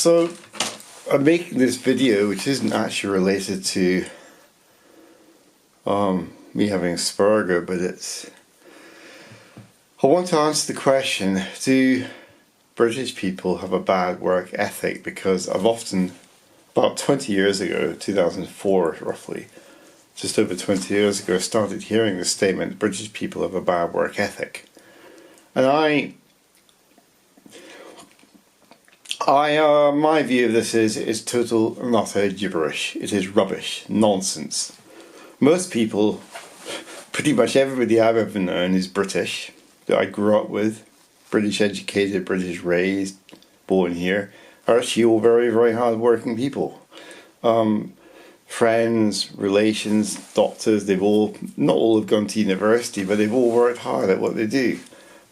So I'm making this video which isn't actually related to me having Asperger, but I want to answer the question, do British people have a bad work ethic? Because I've often, about 20 years ago, 2004 roughly, just over 20 years ago, I started hearing the statement, British people have a bad work ethic. And my view of this is total and utter gibberish. It is rubbish, nonsense. Most people, pretty much everybody I've ever known is British, that I grew up with, British educated, British raised, born here, are actually all very, very hard working people. Friends, relations, doctors, not all have gone to university, but they've all worked hard at what they do.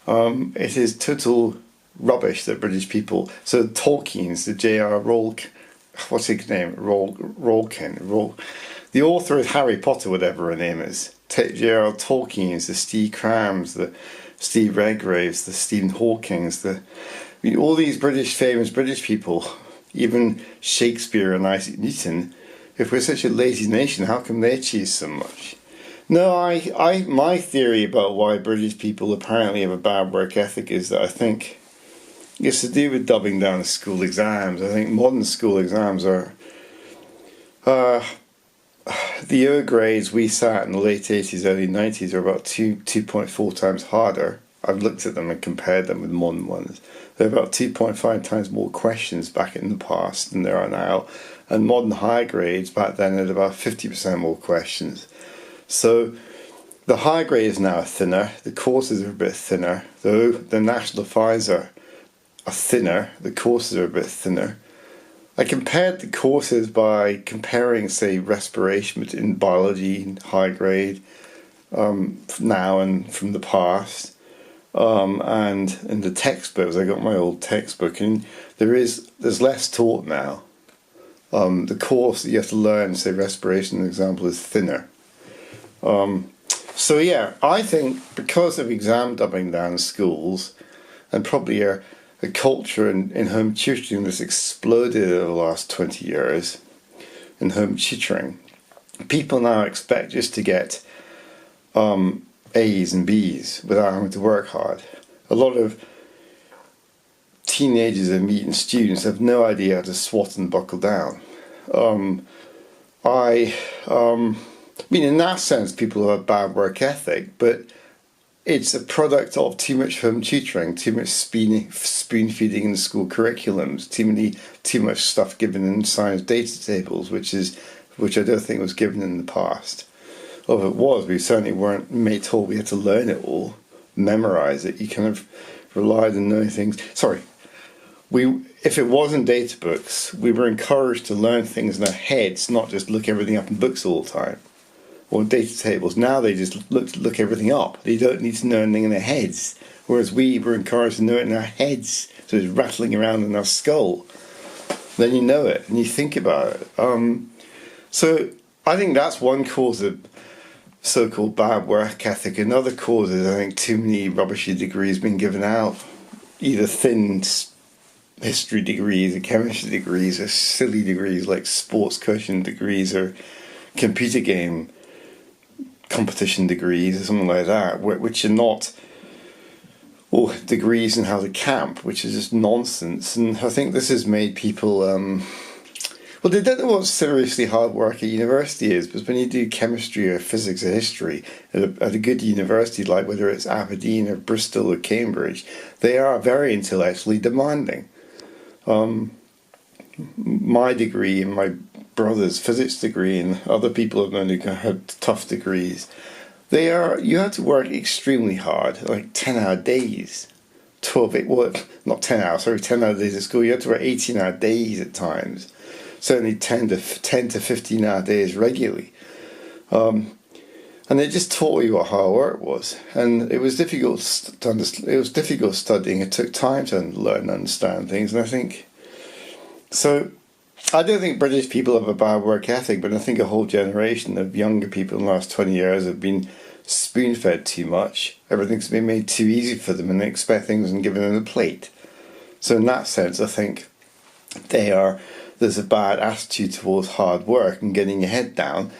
It is total rubbish that British people, so Tolkien's, the J.R. what's his name, Rolkin, the author of Harry Potter, whatever her name is, J.R. Tolkien's, the Steve Crams, the Steve Redgraves, the Stephen Hawkings, all these famous British people, even Shakespeare and Isaac Newton. If we're such a lazy nation, how come they achieve so much? No, my theory about why British people apparently have a bad work ethic is that I think it's to do with dumbing down the school exams. I think modern school exams are the O grades we sat in the late 80s, early 90s are about 2.4 times harder. I've looked at them and compared them with modern ones. There are about 2.5 times more questions back in the past than there are now. And modern high grades back then had about 50% more questions. So the high grade is now thinner, the courses are a bit thinner, though the national files are thinner, the courses are a bit thinner. I compared the courses by comparing, say, respiration in biology in high grade now and from the past, and in the textbooks. I got my old textbook, and there's less taught now. The course that you have to learn, say respiration, for example, is thinner. So yeah, I think because of exam dumbing down in schools, and probably a culture in home tutoring that's exploded over the last 20 years in home tutoring, people now expect just to get A's and B's without having to work hard. A lot of teenagers and meeting students have no idea how to swat and buckle down. I mean, in that sense, people have a bad work ethic, but it's a product of too much home tutoring, too much spoon feeding in the school curriculums, too much stuff given in science data tables, which I don't think was given in the past. Or if it was, we certainly weren't made told we had to learn it all, memorize it. You kind of relied on knowing things. Sorry, if it wasn't data books, we were encouraged to learn things in our heads, not just look everything up in books all the time. Or data tables. Now they just look everything up. They don't need to know anything in their heads. Whereas we were encouraged to know it in our heads. So it's rattling around in our skull. Then you know it and you think about it. So I think that's one cause of so-called bad work ethic. Another cause is I think too many rubbishy degrees being given out. Either thin history degrees or chemistry degrees or silly degrees like sports coaching degrees or computer game competition degrees or something like that, which are not, or degrees in how to camp, which is just nonsense. And I think this has made people, well, they don't know what seriously hard work at university is, but when you do chemistry or physics or history at a good university, like whether it's Aberdeen or Bristol or Cambridge, they are very intellectually demanding. My degree and my brother's physics degree and other people I've known who had tough degrees, you have to work extremely hard, like 10-hour days, 10-hour days at school. You have to work 18-hour days at times, certainly 10 to 15-hour days regularly. And they just taught you what hard work was, and it was difficult to understand. It was difficult studying. It took time to learn and understand things, and I think so. I don't think British people have a bad work ethic, but I think a whole generation of younger people in the last 20 years have been spoon-fed too much. Everything's been made too easy for them, and they expect things and given them a plate. So in that sense, I think there's a bad attitude towards hard work and getting your head down.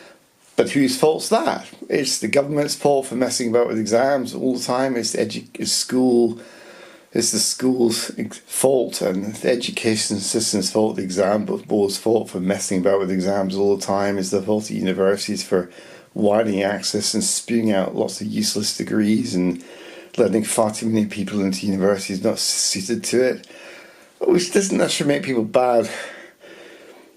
But whose fault's that? It's the government's fault for messing about with exams all the time. It's the school's fault and the education system's fault, the exam board's fault for messing about with exams all the time. It's the fault of universities for widening access and spewing out lots of useless degrees and letting far too many people into universities not suited to it. Which doesn't necessarily make people bad.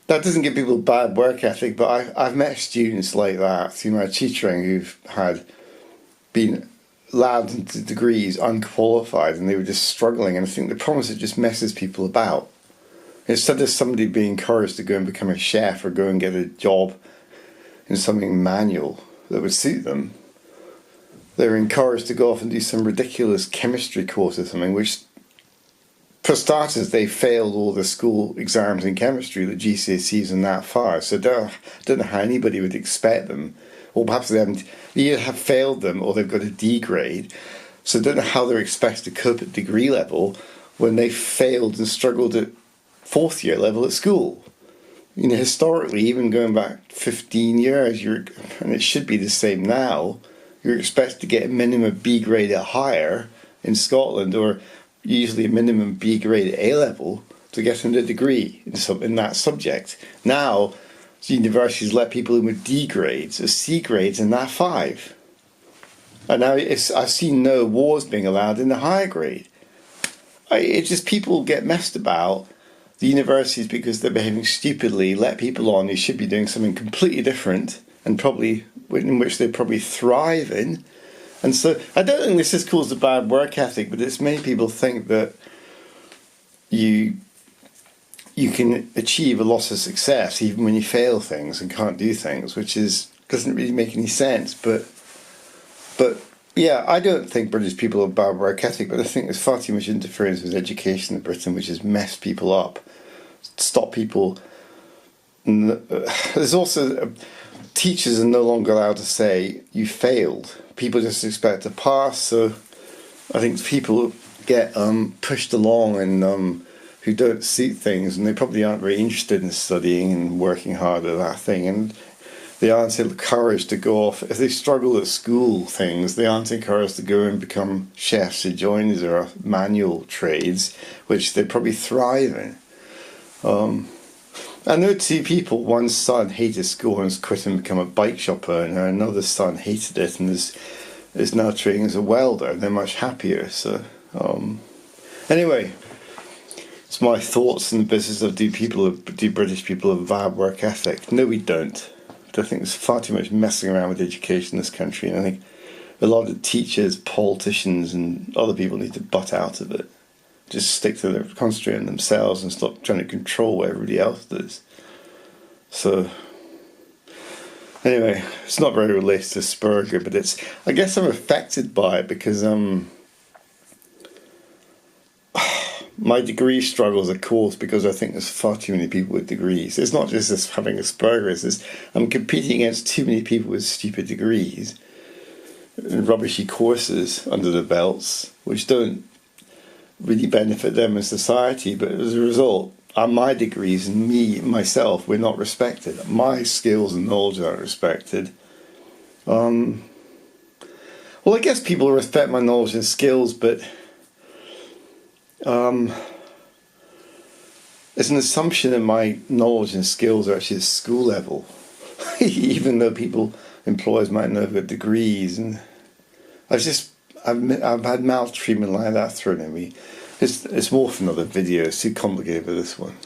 That doesn't give people bad work ethic, but I've met students like that through my tutoring who've been allowed into degrees unqualified and they were just struggling. And I think the problem is it just messes people about. Instead of somebody being encouraged to go and become a chef or go and get a job in something manual that would suit them, they're encouraged to go off and do some ridiculous chemistry course or something, which, for starters, they failed all the school exams in chemistry, the GCSEs and that far. So I don't know how anybody would expect them, or perhaps they either have failed them or they've got a D grade. So I don't know how they're expected to cope at degree level when they failed and struggled at fourth year level at school. You know, historically, even going back 15 years, and it should be the same now, you're expected to get a minimum B grade or higher in Scotland, or usually a minimum B grade at A level to get a degree in that subject. Now, universities let people in with D grades or C grades in that 5. And now I've seen no awards being allowed in the higher grade. It's just people get messed about. The universities, because they're behaving stupidly, let people on who should be doing something completely different and probably in which they probably thrive in. And so I don't think this has caused a bad work ethic, but it's made people think that you can achieve a lot of success even when you fail things and can't do things, which doesn't really make any sense. But yeah, I don't think British people have bad work ethic, but I think there's far too much interference with education in Britain, which has messed people up, stopped people. There's also teachers are no longer allowed to say you failed. People just expect to pass. So I think people get pushed along and who don't suit things, and they probably aren't very interested in studying and working hard at that thing, and they aren't encouraged to go off. If they struggle at school things, they aren't encouraged to go and become chefs or joiners or manual trades, which they probably thrive in. I know 2 people. One son hated school and has quit and become a bike shop owner. Another son hated it and is now training as a welder. They're much happier. So anyway, it's my thoughts on the business of do British people have bad work ethic? No, we don't. I think there's far too much messing around with education in this country, and I think a lot of teachers, politicians and other people need to butt out of it. Just concentrate on themselves and stop trying to control what everybody else does. So anyway, it's not very related to Asperger, but I guess I'm affected by it because my degree struggles are caused because I think there's far too many people with degrees. It's not just this having Asperger's, I'm competing against too many people with stupid degrees and rubbishy courses under the belts, which don't really benefit them in society, but as a result, my degrees and myself, we're not respected. My skills and knowledge aren't respected. Well, I guess people respect my knowledge and skills, but there's an assumption that my knowledge and skills are actually at school level, even though employers might know I've got degrees, and I've had maltreatment like that thrown at me. It's more for another video. It's too complicated for this one.